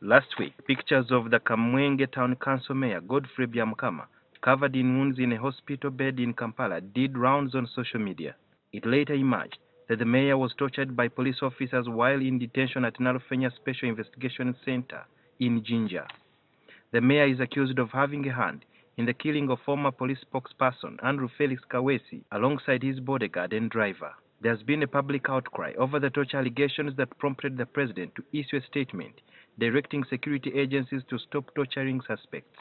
Last week, pictures of the Kamwenge Town Council Mayor Godfrey Byamukama, covered in wounds in a hospital bed in Kampala, did rounds on social media. It later emerged that the mayor was tortured by police officers while in detention at Nalufenya Special Investigation Center in Jinja. The mayor is accused of having a hand in the killing of former police spokesperson Andrew Felix Kawesi alongside his bodyguard and driver. There has been a public outcry over the torture allegations that prompted the president to issue a statement directing security agencies to stop torturing suspects.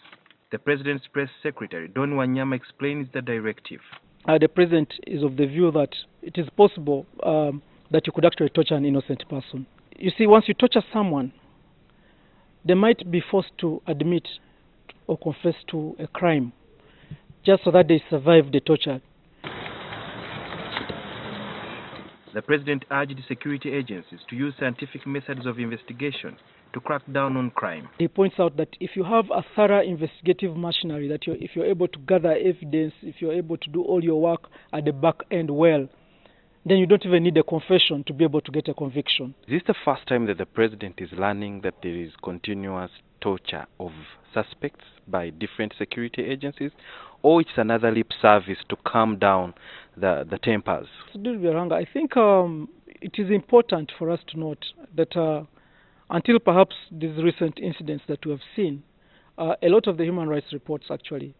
The president's press secretary, Don Wanyama, explains the directive. The president is of the view that it is possible that you could actually torture an innocent person. You see, once you torture someone, they might be forced to admit or confess to a crime just so that they survive the torture. The president urged security agencies to use scientific methods of investigation to crack down on crime. He points out that if you have a thorough investigative machinery, that if you're able to gather evidence, if you're able to do all your work at the back end well, then you don't even need a confession to be able to get a conviction. Is this the first time that the president is learning that there is continuous torture of suspects by different security agencies, or it's another lip service to calm down the tempers? I think it is important for us to note that until perhaps these recent incidents that we have seen, a lot of the human rights reports actually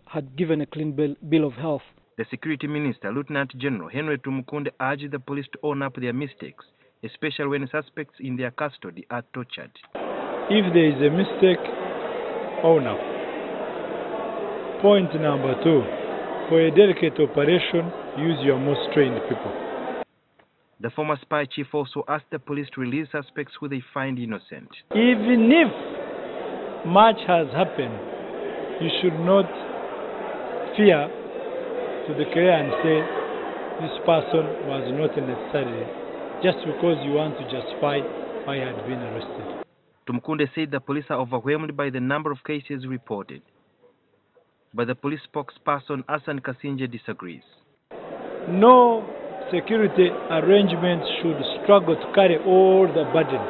had given a clean bill of health. The Security Minister, Lieutenant General Henry Tumukunde, urged the police to own up their mistakes, especially when suspects in their custody are tortured. If there is a mistake, own up. Point number 2, for a delicate operation, use your most trained people. The former spy chief also asked the police to release suspects who they find innocent. Even if much has happened, you should not fear to declare and say this person was not necessarily just because you want to justify why he had been arrested. Tumukunde said the police are overwhelmed by the number of cases reported. But the police spokesperson Hassan Kasinje disagrees. No security arrangements should struggle to carry all the burden.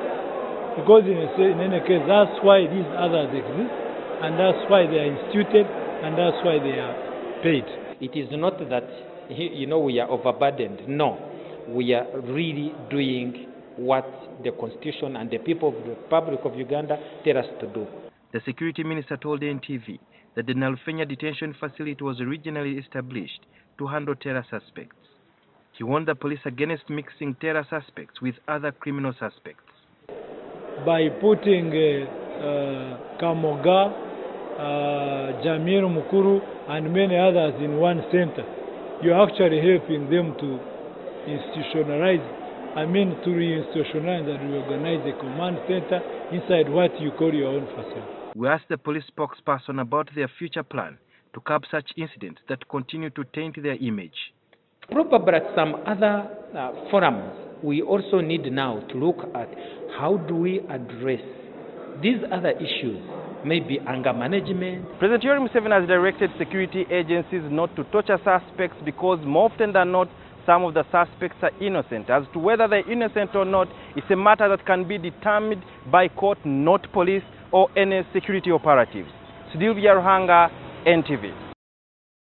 Because in any case, that's why these others exist, and that's why they are instituted, and that's why they are paid. It is not that, we are overburdened. No, we are really doing what the Constitution and the people of the Republic of Uganda tell us to do. The security minister told NTV that the Nalufenya detention facility was originally established to handle terror suspects. He warned the police against mixing terror suspects with other criminal suspects. By putting Kamoga, Jamir Mukuru, and many others in one center, you're actually helping them to to re-institutionalize and reorganize a command center inside what you call your own facility. We asked the police spokesperson about their future plan to curb such incidents that continue to taint their image. Probably at some other forums, we also need now to look at how do we address these other issues, maybe anger management. President Museveni has directed security agencies not to torture suspects because more often than not, some of the suspects are innocent. As to whether they're innocent or not, it's a matter that can be determined by court, not police or any security operatives. Sylvia Ruhanga, NTV.